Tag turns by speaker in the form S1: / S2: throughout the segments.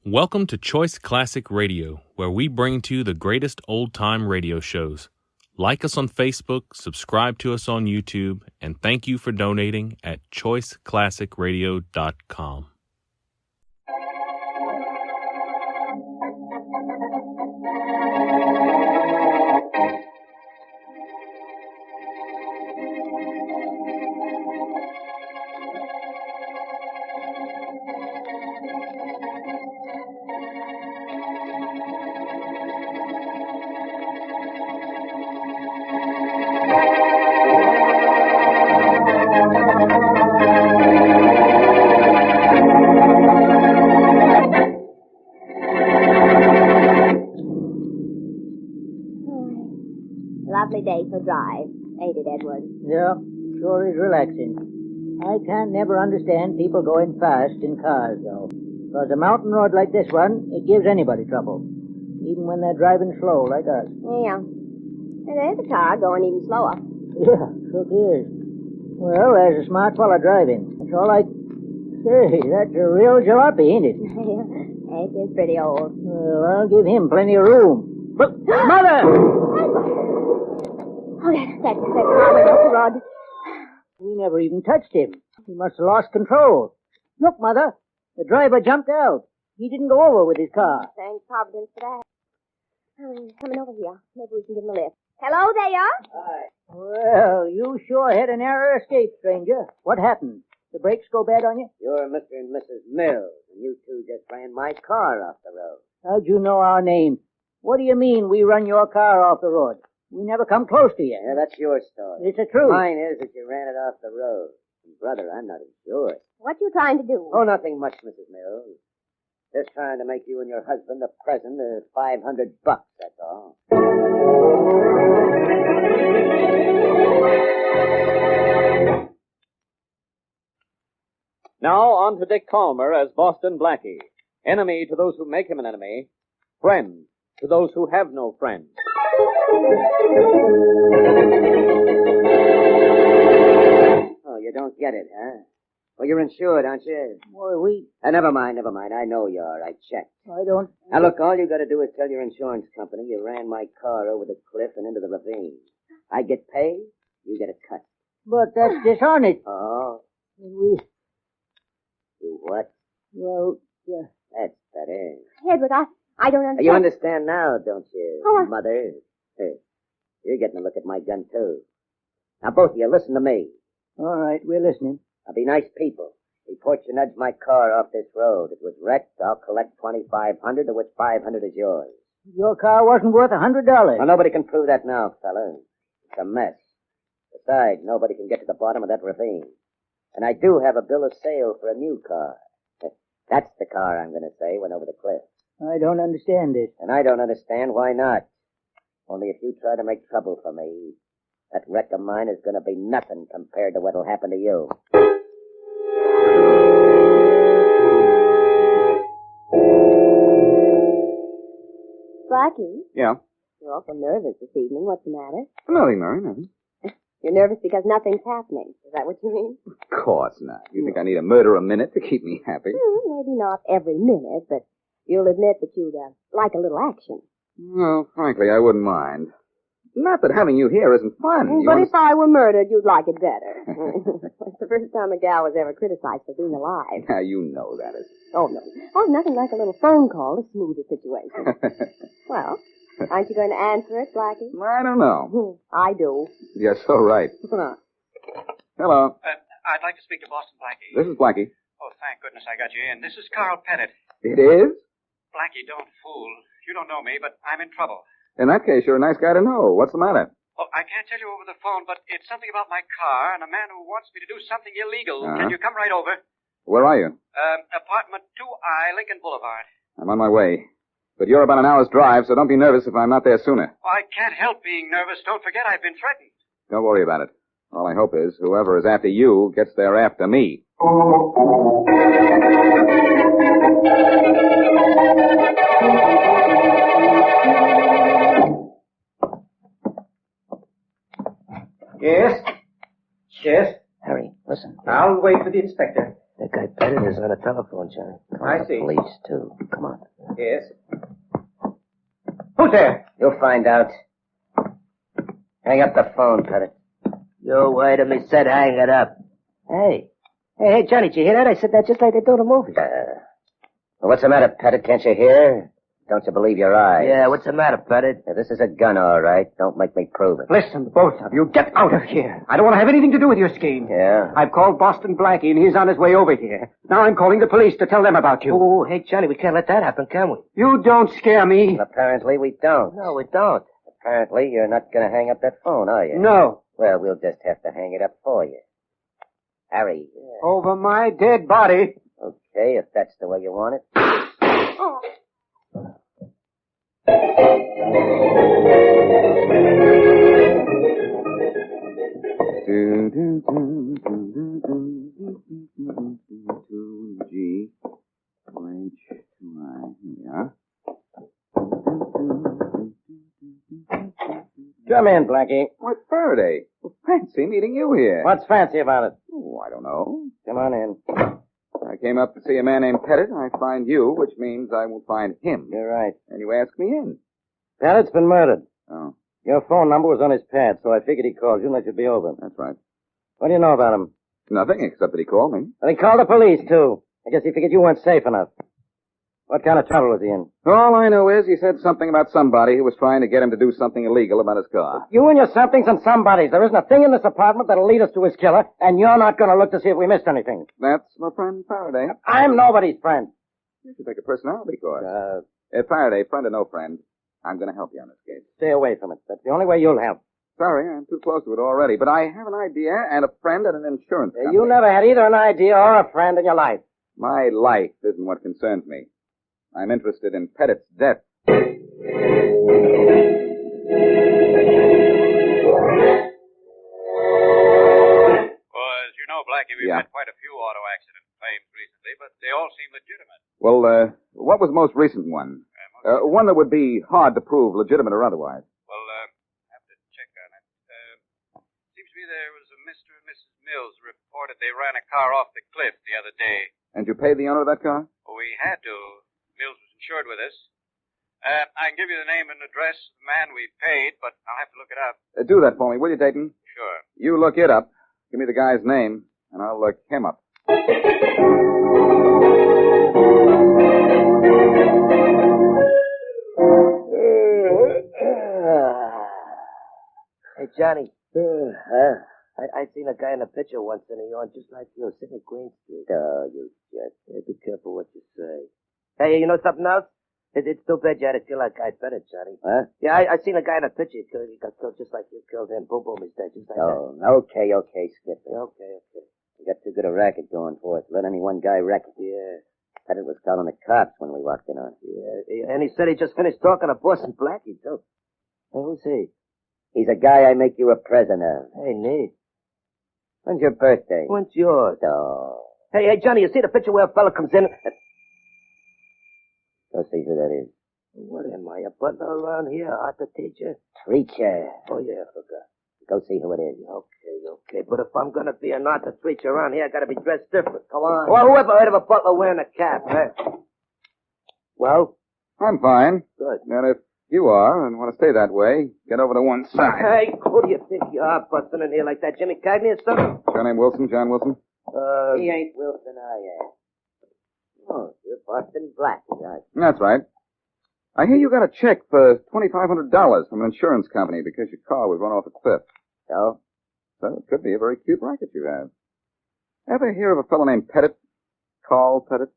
S1: Welcome to Choice Classic Radio, where we bring to you the greatest old-time radio shows. Like us on Facebook, subscribe to us on YouTube, and thank you for donating at choiceclassicradio.com.
S2: Lovely day for drive, ain't it, Edward?
S3: Yeah, sure is relaxing. I can't never understand people going fast in cars, though. Because a mountain road like this one, it gives anybody trouble. Even when they're driving slow like us.
S2: Yeah. And there's a car going even slower.
S3: Yeah, sure is. Well, there's a smart fella driving. That's all I... Say, that's a real jalopy, ain't it?
S2: It is pretty old.
S3: Well, I'll give him plenty of room. But, Mother!
S2: Oh, that car went off the road.
S3: We never even touched him. He must have lost control. Look, Mother. The driver jumped out. He didn't go over with his car.
S2: Thank Providence for that. Oh, he's coming over here. Maybe we can give him a lift. Hello there.
S3: Hi. Well, you sure had a narrow escape, stranger. What happened? The brakes go bad on you?
S4: You're Mr. and Mrs. Mills, and you two just ran my car off the road.
S3: How'd you know our names? What do you mean we run your car off the road? We never come close to you.
S4: Yeah, that's your story.
S3: It's the truth.
S4: Mine is that you ran it off the road. And brother, I'm not insured.
S2: What you trying to do?
S4: Oh, nothing much, Mrs. Mills. Just trying to make you and your husband a present of $500, that's all.
S5: Now on to Dick Calmer as Boston Blackie. Enemy to those who make him an enemy. Friend to those who have no friends.
S4: Oh, you don't get it, huh? Well, you're insured, aren't you?
S3: Boy,
S4: Never mind. I know you are. I checked.
S3: I don't...
S4: Now, look, all you got to do is tell your insurance company you ran my car over the cliff and into the ravine. I get paid, you get a cut.
S3: But that's dishonest.
S4: Oh,
S3: We...
S4: you what?
S3: Well, yeah.
S4: That's better.
S2: Edward, I don't understand.
S4: You understand now, don't you,
S2: Oh,
S4: Mother? Hey, you're getting a look at my gun, too. Now, both of you, listen to me.
S3: All right, we're listening.
S4: Now, be nice people. Report you nudged my car off this road. It was wrecked. I'll collect $2,500, of which $500 is yours.
S3: Your car wasn't worth $100.
S4: Well, nobody can prove that now, fella. It's a mess. Besides, nobody can get to the bottom of that ravine. And I do have a bill of sale for a new car. That's the car I'm going to say went over the cliff.
S3: I don't understand this.
S4: And I don't understand why not. Only if you try to make trouble for me, that wreck of mine is going to be nothing compared to what'll happen to you.
S2: Blackie,
S5: Yeah?
S2: you're awful nervous this evening. What's the matter?
S5: Nothing, Mary, nothing.
S2: You're nervous because nothing's happening. Is that what you mean?
S5: Of course not. You think I need a murder a minute to keep me happy?
S2: Maybe not every minute, but you'll admit that you'd like a little action.
S5: Well, frankly, I wouldn't mind. Not that having you here isn't fun.
S2: But if I were murdered, you'd like it better. It's the first time a gal was ever criticized for being alive.
S5: Now, you know that is.
S2: Oh, no. Oh, nothing like a little phone call to smooth the situation. Well, aren't you going to answer it, Blackie?
S5: I don't know.
S2: I do.
S5: You're so right. Hello.
S6: I'd like to speak to Boston Blackie.
S5: This is Blackie.
S6: Oh, thank goodness I got you in. This is Carl Pettit.
S5: It is?
S6: Blackie, don't fool. You don't know me, but I'm in trouble.
S5: In that case, you're a nice guy to know. What's the matter?
S6: Oh, I can't tell you over the phone, but it's something about my car and a man who wants me to do something illegal.
S5: Uh-huh.
S6: Can you come right over?
S5: Where are you?
S6: Apartment 2I, Lincoln Boulevard.
S5: I'm on my way. But you're about an hour's drive, so don't be nervous if I'm not there sooner.
S6: Oh, I can't help being nervous. Don't forget I've been threatened.
S5: Don't worry about it. All I hope is whoever is after you gets there after me.
S7: Yes? Yes?
S3: Harry, listen.
S7: I'll wait for the inspector.
S3: They're
S4: guy Pettit is on the telephone, Johnny.
S5: I see.
S4: Police, too. Come on.
S5: Yes. Who's there?
S4: You'll find out. Hang up the phone, Pettit.
S3: You wait till me said hang it up. Hey, Johnny, did you hear that? I said that just like they do in the movies.
S4: Well, what's the matter, Pettit? Can't you hear? Don't you believe your eyes?
S3: Yeah, what's the matter, Pettit?
S4: This is a gun, all right. Don't make me prove it.
S6: Listen, both of you, get out of here. I don't want to have anything to do with your scheme.
S4: Yeah?
S6: I've called Boston Blackie, and he's on his way over here. Now I'm calling the police to tell them about you.
S3: Oh, hey, Johnny, we can't let that happen, can we?
S6: You don't scare me.
S4: Apparently we don't.
S3: No, we don't.
S4: Apparently you're not going to hang up that phone, are you?
S6: No.
S4: Well, we'll just have to hang it up for you. Harry.
S6: Over my dead body.
S4: Okay, if that's the way you want it.
S7: G H Y. Here we are.
S5: Come in, Blackie.
S7: Why, Faraday. Well, fancy meeting you here.
S5: What's fancy about it?
S7: Oh, I don't know.
S5: Come on in.
S7: I came up to see a man named Pettit. I find you, which means I will find him.
S5: You're right.
S7: And you ask me in.
S5: Pettit's been murdered.
S7: Oh,
S5: Your phone number was on his pad, so I figured he called you and let you be over.
S7: that's right.
S5: What do you know about him?
S7: Nothing except that he called me.
S5: Well, he called the police, too. I guess he figured you weren't safe enough. What kind of trouble was he in?
S7: All I know is he said something about somebody who was trying to get him to do something illegal about his car.
S5: You and your somethings and somebodies. There isn't a thing in this apartment that'll lead us to his killer, and you're not going to look to see if we missed anything.
S7: That's my friend Faraday.
S5: I'm nobody's friend.
S7: You should take a personality course. Faraday, friend or no friend, I'm going to help you on this case.
S5: Stay away from it. That's the only way you'll help.
S7: Sorry, I'm too close to it already, but I have an idea and a friend at an insurance company.
S5: You never had either an idea or a friend in your life.
S7: My life isn't what concerns me. I'm interested in Pettit's death.
S6: Well, as you know, Blackie, we've had quite a few auto accident claims recently, but they all seem legitimate.
S7: Well, what was the most recent one? One that would be hard to prove, legitimate or otherwise.
S6: Well, have to check on it. Seems to me there was a Mr. and Mrs. Mills reported they ran a car off the cliff the other day.
S7: And you paid the owner of that car?
S6: Well, we had to. Mills was insured with us. I can give you the name and address of the man we paid, but I'll have to look it up.
S7: Do that for me, will you, Dayton?
S6: Sure.
S7: You look it up. Give me the guy's name, and I'll look him up.
S3: Hey, Johnny. I seen a guy in a picture once in a yarn just like you, sitting at Green Street.
S4: Oh, you jerk.
S3: Hey, be careful what you say. Hey, you know something else? It's too bad you had to kill that guy Pettit, Johnny.
S4: Huh?
S3: Yeah, I seen a guy in a picture. He got killed just like you killed him. Boom, boom, he's dead, just like that.
S4: Oh, okay, Skipper.
S3: Okay.
S4: We got too good a racket going for us. Let any one guy wreck it.
S3: Yeah.
S4: Pettit was calling the cops when we walked in on him.
S3: Yeah, and he said he just finished talking to Boston Blackie, too. Hey, who's he?
S4: He's a guy I make you a present of.
S3: Hey, neat.
S4: When's your birthday?
S3: When's yours?
S4: Oh.
S3: Hey, Johnny, you see the picture where a fella comes in?
S4: Go see who that is.
S3: What am I, a butler around here? Art the teacher?
S4: Preacher.
S3: Oh, yeah, I forgot.
S4: Go see who it is.
S3: Okay. But if I'm going to be an art preacher around here, I got to be dressed different. Come on. Well, whoever heard of a butler wearing a cap, huh? Well?
S7: I'm fine.
S3: Good.
S7: And if you are and want to stay that way, get over to one side.
S3: Hey, who do you think you are busting in here like that? Jimmy Cagney or something?
S7: Your name Wilson, John Wilson?
S4: He ain't Wilson, I am. Oh, you're Boston Blackie, right?
S7: That's right. I hear you got a check for $2,500 from an insurance company because your car was run off a cliff.
S4: So?
S7: So it could be a very cute racket you have. Ever hear of a fellow named Pettit? Carl Pettit?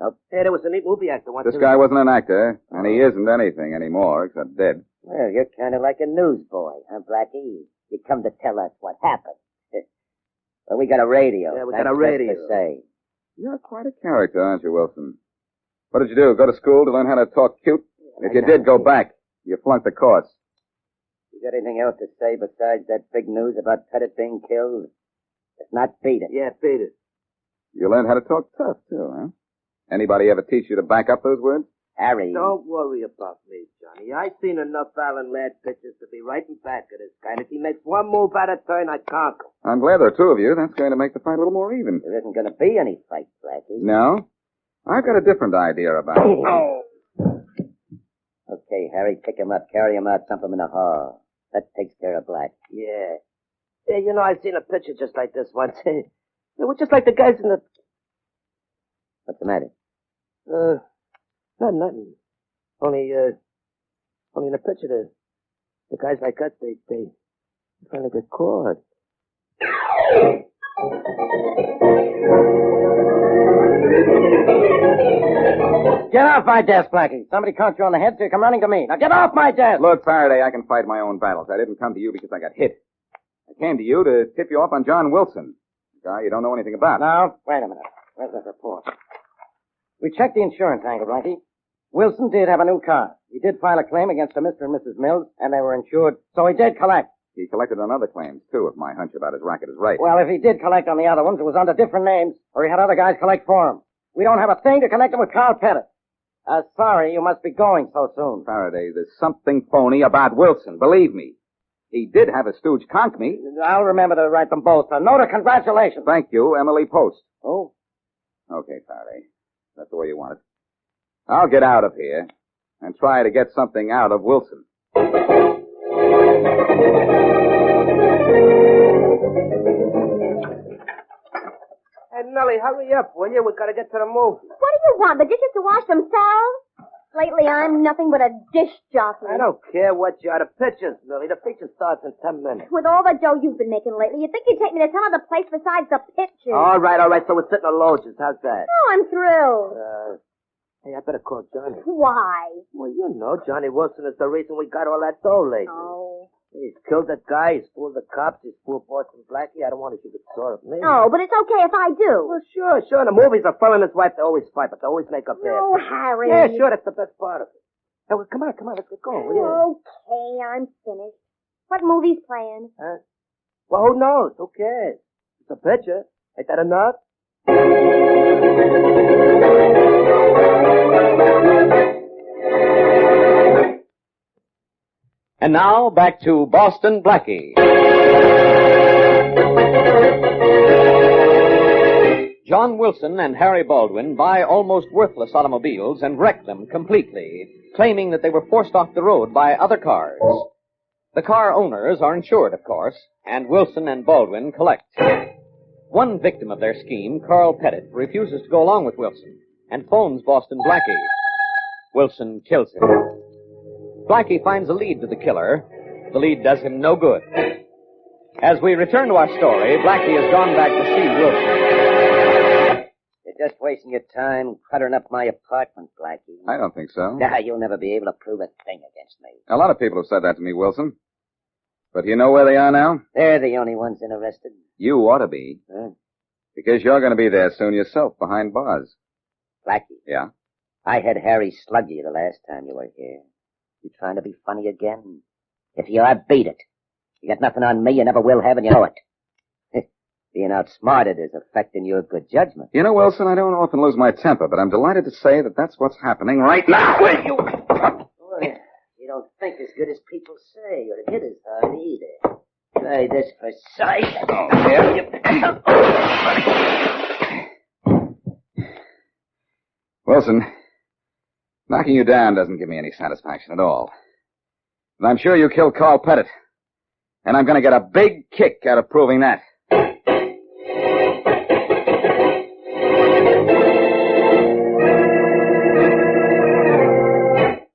S3: Hey, there was a neat movie actor once.
S7: This guy wasn't an actor, and he isn't anything anymore except dead.
S4: Well, you're kind of like a newsboy, huh, Blackie? You come to tell us what happened. Well, we got a radio.
S3: Yeah, we got a radio.
S4: Just to say.
S7: You're quite a character, aren't you, Wilson? What did you do? Go to school to learn how to talk cute? If you did, go back. You flunked the course.
S4: You got anything else to say besides that big news about Pettit being killed? If not, beat it.
S3: Yeah, beat it.
S7: You learned how to talk tough, too, huh? Anybody ever teach you to back up those words?
S4: Harry.
S8: Don't worry about me, Johnny. I've seen enough Alan Ladd pictures to be right in back of this guy. And if he makes one move out of turn, I conk him.
S7: I'm glad there are two of you. That's going to make the fight a little more even.
S4: There isn't going to be any fight, Blackie.
S7: No? I've got a different idea about it.
S8: Oh.
S4: Okay, Harry, pick him up, carry him out, dump him in the hall. That takes care of Black.
S8: Yeah. Yeah, you know, I've seen a picture just like this once. It was just like the guys in the...
S4: What's the matter?
S8: Nothing. Only in the picture, the guys like us, they finally get caught.
S3: Get off my desk, Blackie. Somebody conked you on the head, so you come running to me. Now get off my desk!
S7: Look, Faraday, I can fight my own battles. I didn't come to you because I got hit. I came to you to tip you off on John Wilson, a guy you don't know anything about.
S3: Now, wait a minute. Where's that report? We checked the insurance angle, Blackie. Wilson did have a new car. He did file a claim against a Mr. and Mrs. Mills, and they were insured, so he did collect.
S7: He collected on other claims, too, if my hunch about his racket is right.
S3: Well, if he did collect on the other ones, it was under different names, or he had other guys collect for him. We don't have a thing to connect him with Carl Pettit. Sorry, you must be going so soon.
S7: Faraday, there's something phony about Wilson, believe me. He did have a stooge conk me.
S3: I'll remember to write them both. A note of congratulations.
S7: Thank you, Emily Post.
S3: Oh?
S7: Okay, Faraday. That's the way you want it. I'll get out of here and try to get something out of Wilson.
S8: Hey, Nellie, hurry up, will you? We gotta get to the movie.
S2: What do you want? The dishes to wash themselves? Lately, I'm nothing but a dish jockey.
S8: I don't care what you are. The pictures, Millie. The feature starts in 10 minutes.
S2: With all the dough you've been making lately, you'd think you'd take me to some other place besides the pictures.
S8: All right. So we're sitting on Loges. How's that?
S2: Oh, I'm thrilled.
S8: Hey, I better call Johnny.
S2: Why?
S8: Well, you know, Johnny Wilson is the reason we got all that dough lately.
S2: Oh.
S8: He's killed that guy. He's fooled the cops. He's fooled Boston Blackie. I don't want to shoot the sore of me.
S2: Oh, but it's okay if I do.
S8: Well, sure. The movies are fun and his wife, they always fight, but they always make up there.
S2: Oh, Harry.
S8: Yeah, sure. That's the best part of it. Hey, well, come on. Let's get going, will you?
S2: Okay, I'm finished. What movie's playing?
S8: Huh? Well, who knows? Who cares? It's a picture. Ain't that enough?
S5: And now, back to Boston Blackie. John Wilson and Harry Baldwin buy almost worthless automobiles and wreck them completely, claiming that they were forced off the road by other cars. The car owners are insured, of course, and Wilson and Baldwin collect. One victim of their scheme, Carl Pettit, refuses to go along with Wilson and phones Boston Blackie. Wilson kills him. Blackie finds a lead to the killer. The lead does him no good. As we return to our story, Blackie has gone back to see Wilson.
S4: You're just wasting your time cluttering up my apartment, Blackie.
S7: I don't think so.
S4: Nah, you'll never be able to prove a thing against me.
S7: A lot of people have said that to me, Wilson. But do you know where they are now?
S4: They're the only ones interested.
S7: You ought to be.
S4: Huh?
S7: Because you're going to be there soon yourself, behind bars.
S4: Blackie.
S7: Yeah?
S4: I had Harry slug you the last time you were here. You trying to be funny again? If you are, beat it. You got nothing on me, you never will have, and you know it. Being outsmarted is affecting your good judgment.
S7: You know, Wilson, I don't often lose my temper, but I'm delighted to say that that's what's happening right now.
S4: You don't think as good as people say, or hit as hard either. Try this for sight.
S7: Oh, yeah. Wilson, knocking you down doesn't give me any satisfaction at all. And I'm sure you killed Carl Pettit. And I'm going to get a big kick out of proving that.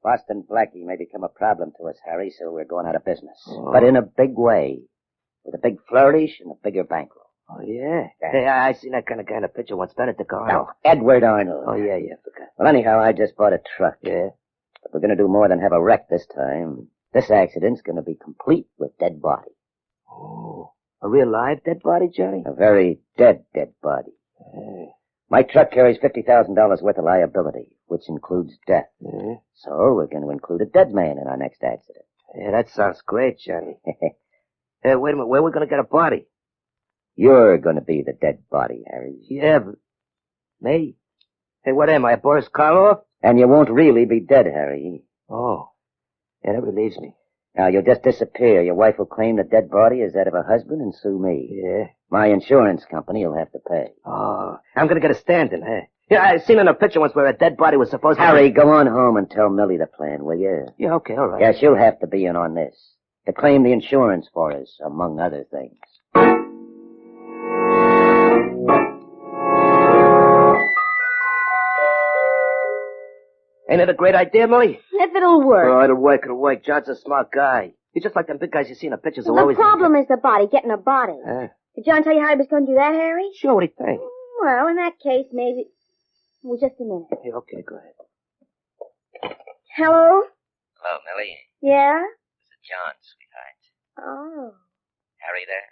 S4: Boston Blackie may become a problem to us, Harry, so we're going out of business. Oh. But in a big way. With a big flourish and a bigger bankroll.
S8: Oh, yeah? Hey, I seen that kind of picture once done at the car.
S4: No, Edward Arnold.
S8: Oh, yeah, forgot.
S4: Well, anyhow, I just bought a truck.
S8: Yeah?
S4: But we're going to do more than have a wreck this time. This accident's going to be complete with dead body.
S8: Oh, a real live dead body, Johnny?
S4: A very dead body.
S8: Hey.
S4: My truck carries $50,000 worth of liability, which includes death.
S8: Yeah.
S4: So we're going to include a dead man in our next accident.
S8: Yeah, that sounds great, Johnny. Hey, wait a minute. Where are we going to get a body?
S4: You're going to be the dead body, Harry.
S8: Yeah, but... Me? Hey, what am I, Boris Karloff?
S4: And you won't really be dead, Harry.
S8: Oh. Yeah, that relieves me.
S4: Now, you'll just disappear. Your wife will claim the dead body as that of her husband and sue me.
S8: Yeah?
S4: My insurance company will have to pay.
S8: Oh, I'm gonna get a stand-in, huh? Yeah, I seen in a picture once where a dead body was supposed to...
S4: Harry, go on home and tell Millie the plan, will you?
S8: Yeah, okay, all right.
S4: Yeah, she'll have to be in on this. To claim the insurance for us, among other things.
S8: Ain't it a great idea, Millie?
S2: If it'll work.
S8: Oh, it'll work, it'll work. John's a smart guy. He's just like them big guys you see in the pictures who
S2: The
S8: always...
S2: problem is the body, getting a body. Did John tell you how he was going to do that, Harry?
S8: Sure, what do you think?
S2: Well, in that case, maybe... Well, just a minute.
S8: Yeah, okay, go ahead.
S2: Hello?
S4: Hello, Millie.
S2: Yeah?
S4: This is John, sweetheart.
S2: Oh.
S4: Harry there?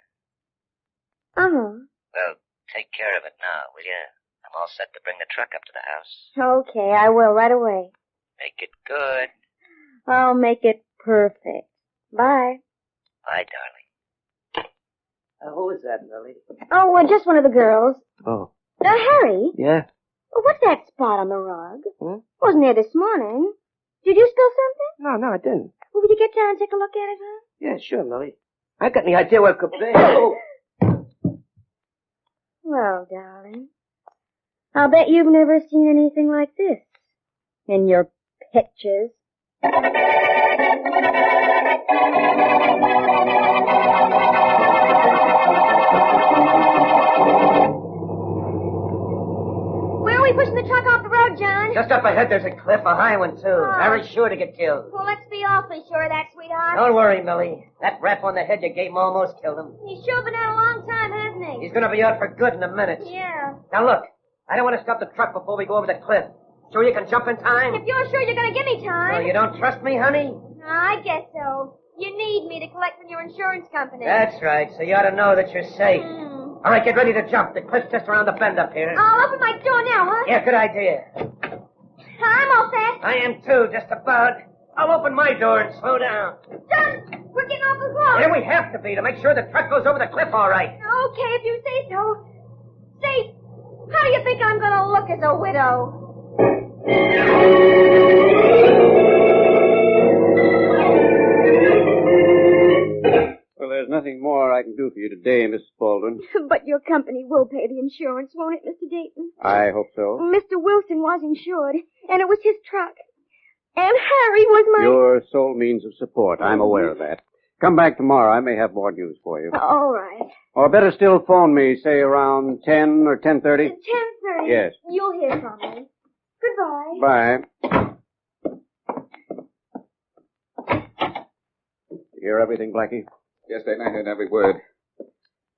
S2: Uh-huh.
S4: Well, take care of it now, will you? I'm all set to bring the truck up to the house.
S2: Okay, I will right away.
S4: Make it good.
S2: I'll make it perfect. Bye.
S4: Bye, darling.
S8: Who is that, Millie?
S2: Oh, well, just one of the girls.
S8: Oh.
S2: Harry?
S8: Yeah?
S2: Well, what's that spot on the rug?
S8: Hmm?
S2: Wasn't there this morning. Did you spill something?
S8: No, I didn't.
S2: Well, will you get down and take a look at it, huh?
S8: Yeah, sure, Millie. I got any idea what it could be. Oh.
S2: Well, darling, I'll bet you've never seen anything like this in your pictures. Where are we pushing the truck off the road, John?
S3: Just up ahead, there's a cliff, a high one, too.
S2: Oh.
S3: Harry's sure to get killed.
S2: Well, let's be awfully sure of that, sweetheart.
S3: Don't worry, Millie. That rap on the head you gave him almost killed him.
S2: He's sure been out a long time, hasn't he?
S3: He's gonna be out for good in a minute.
S2: Yeah.
S3: Now look, I don't want to stop the truck before we go over the cliff. Sure you can jump in time?
S2: If you're sure you're going to give me time.
S3: Oh, you don't trust me, honey?
S2: I guess so. You need me to collect from your insurance company.
S3: That's right, so you ought to know that you're safe.
S2: Hmm.
S3: All right, get ready to jump. The cliff's just around the bend up here.
S2: I'll open my door now, huh?
S3: Yeah, good idea.
S2: I'm all set.
S3: I am too, just about. I'll open my door and slow down.
S2: Done. We're getting off the clock.
S3: There we have to be to make sure the truck goes over the cliff all right.
S2: Okay, if you say so. Say, how do you think I'm going to look as a widow?
S6: Well, there's nothing more I can do for you today, Mrs. Baldwin.
S2: But your company will pay the insurance, won't it, Mr. Dayton?
S6: I hope so.
S2: Mr. Wilson was insured, and it was his truck. And Harry was my...
S6: Your sole means of support. I'm aware of that. Come back tomorrow. I may have more news for you.
S2: All right.
S6: Or better still, phone me, say around 10 or 10:30.
S2: 10:30.
S6: Yes.
S2: You'll hear from me. Goodbye.
S6: Bye. You hear everything, Blackie?
S7: Yes, Dayton, I heard every word.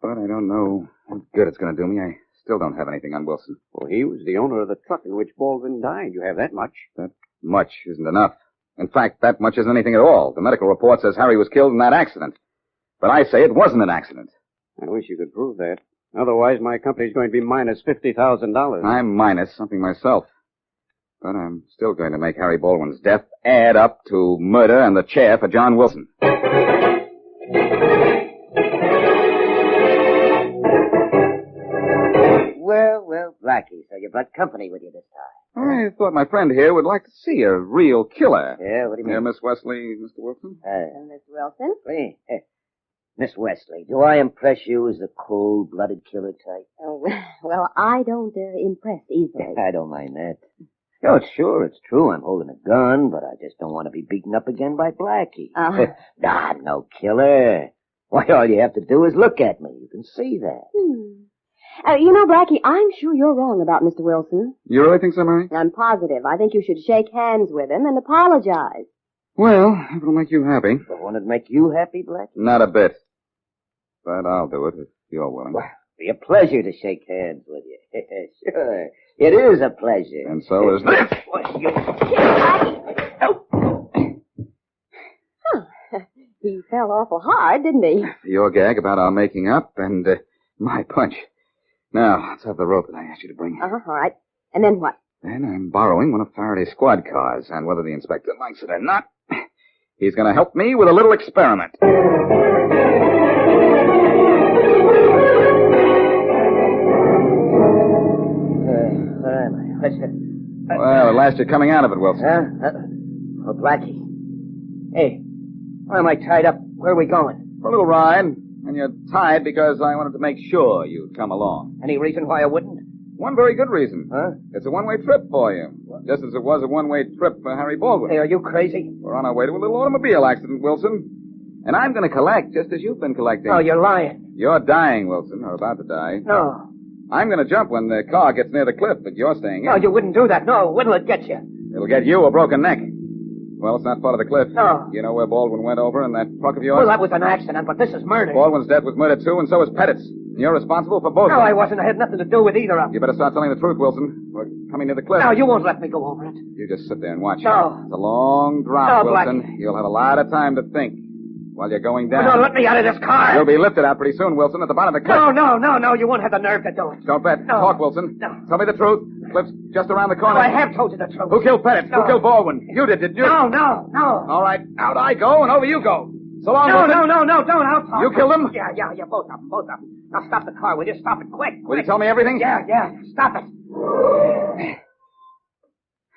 S7: But I don't know what good it's going to do me. I still don't have anything on Wilson.
S6: Well, he was the owner of the truck in which Baldwin died. You have that much.
S7: That much isn't enough. In fact, that much isn't anything at all. The medical report says Harry was killed in that accident. But I say it wasn't an accident.
S6: I wish you could prove that. Otherwise, my company's going to be minus $50,000.
S7: I'm minus something myself. But I'm still going to make Harry Baldwin's death add up to murder and the chair for John Wilson.
S4: Well, Blackie, so you brought company with you this time.
S7: I thought my friend here would like to see a real killer.
S4: Yeah, what do you mean?
S7: Yeah, Miss Wesley, Mr. Wilson?
S2: Miss Wilson?
S4: Hey, Miss Wesley, do I impress you as the cold-blooded killer type?
S2: Oh, well, I don't impress easily.
S4: I don't mind that. Oh, it's true. I'm holding a gun, but I just don't want to be beaten up again by Blackie. Nah, no killer. Why, all you have to do is look at me. You can see that.
S2: You know, Blackie, I'm sure you're wrong about Mr. Wilson.
S7: You really think so, Mary?
S2: I'm positive. I think you should shake hands with him and apologize.
S7: Well, if it'll make you happy.
S4: But won't it make you happy, Blackie?
S7: Not a bit. But I'll do it if you're willing.
S4: Well, it'll be a pleasure to shake hands with you. Sure. It is a pleasure.
S7: And so is this.
S2: He fell awful hard, didn't he?
S7: Your gag about our making up and my punch. Now, let's have the rope that I asked you to bring.
S2: All right. And then what?
S7: Then I'm borrowing one of Faraday's squad cars, and whether the inspector likes it or not, he's going to help me with a little experiment.
S4: Where am I?
S7: Well, at last you're coming out of it, Wilson.
S8: Oh, Blackie. Hey, why am I tied up? Where are we going?
S7: For a little ride, and you're tied because I wanted to make sure you'd come along.
S8: Any reason why I wouldn't?
S7: One very good reason.
S8: Huh?
S7: It's a one-way trip for you, just as it was a one-way trip for Harry Baldwin.
S8: Hey, are you crazy?
S7: We're on our way to a little automobile accident, Wilson. And I'm going to collect just as you've been collecting.
S8: No, you're lying.
S7: You're dying, Wilson, or about to die.
S8: No.
S7: I'm going to jump when the car gets near the cliff, but you're staying in.
S8: No, you wouldn't do that. No, when'll it get you?
S7: It'll get you a broken neck. Well, it's not part of the cliff.
S8: No.
S7: You know where Baldwin went over in that truck of yours?
S8: Well, that was an accident, but this is murder.
S7: Baldwin's death was murder, too, and so is Pettit's. And you're responsible for both
S8: No,
S7: of them.
S8: I wasn't. I had nothing to do with either of them.
S7: You better start telling the truth, Wilson. We're coming near the cliff.
S8: No, you won't let me go over it.
S7: You just sit there and watch.
S8: No.
S7: It's a long drop,
S8: No,
S7: Wilson.
S8: Blackie.
S7: You'll have a lot of time to think while you're going down.
S8: No, let me out of this car.
S7: You'll be lifted out pretty soon, Wilson, at the bottom of the cliff.
S8: No. You won't have the nerve to do it.
S7: Don't bet.
S8: No.
S7: Talk, Wilson.
S8: No.
S7: Tell me the truth. Cliff's just around the corner.
S8: No, I have told you the truth.
S7: Who killed Pettit?
S8: No.
S7: Who killed Baldwin? You did, didn't you?
S8: No.
S7: All right. Out I go, and over you go. So long,
S8: No,
S7: Wilson.
S8: don't. I'll talk.
S7: You killed him?
S8: Yeah, both of them. Now stop the car, will you? Stop it quick.
S7: Will you tell me everything?
S8: Yeah, stop it.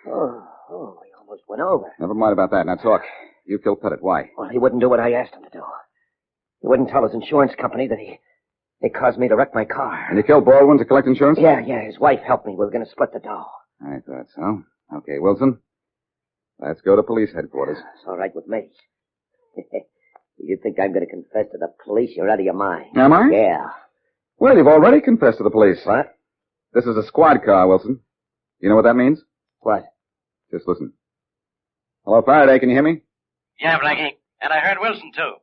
S8: Oh, he almost went over.
S7: Never mind about that. Now talk. You killed Pettit. Why?
S8: Well, he wouldn't do what I asked him to do. He wouldn't tell his insurance company that they caused me to wreck my car.
S7: And you killed Baldwin to collect insurance?
S8: Yeah, his wife helped me. We were going to split the dough.
S7: I thought so. Okay, Wilson. Let's go to police headquarters.
S4: It's all right with me. You think I'm going to confess to the police? You're out of your mind.
S7: Am I?
S4: Yeah.
S7: Well, you've already confessed to the police.
S4: What?
S7: This is a squad car, Wilson. You know what that means?
S4: What?
S7: Just listen. Hello, Faraday, can you hear me?
S9: Yeah, Blackie. And I heard Wilson, too.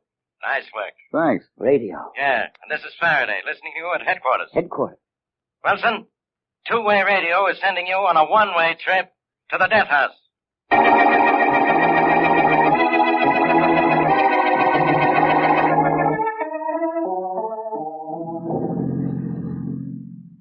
S9: Nice work.
S7: Thanks.
S4: Radio.
S9: Yeah, and this is Faraday, listening to you at headquarters.
S4: Headquarters.
S9: Wilson, two-way radio is sending you on a one-way trip to the death house.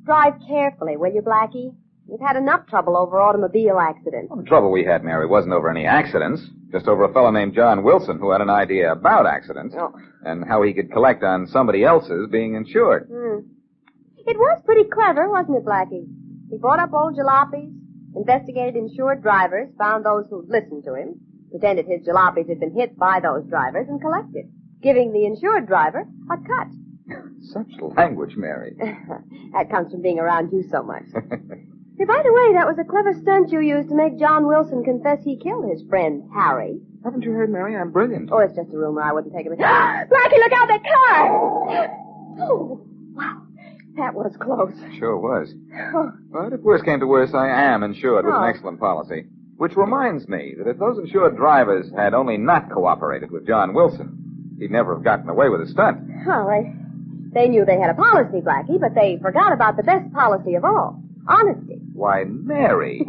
S2: Drive carefully, will you, Blackie? You've had enough trouble over automobile accidents.
S7: Well, the trouble we had, Mary, wasn't over any accidents. Just over a fellow named John Wilson who had an idea about accidents
S2: Oh.
S7: and how he could collect on somebody else's being insured.
S2: It was pretty clever, wasn't it, Blackie? He bought up old jalopies, investigated insured drivers, found those who'd listened to him, pretended his jalopies had been hit by those drivers, and collected, giving the insured driver a cut.
S7: Such language, Mary.
S2: That comes from being around you so much. Hey, by the way, that was a clever stunt you used to make John Wilson confess he killed his friend, Harry.
S7: Haven't you heard, Mary? I'm brilliant.
S2: Oh, it's just a rumor. I wouldn't take it. Blackie, look out, that car! Oh, wow. That was close.
S7: Sure was.
S2: Oh.
S7: But if worse came to worse, I am insured with an
S2: Oh.
S7: excellent policy. Which reminds me that if those insured drivers had only not cooperated with John Wilson, he'd never have gotten away with his stunt.
S2: Well, they knew they had a policy, Blackie, but they forgot about the best policy of all. Honesty.
S7: Why, Mary.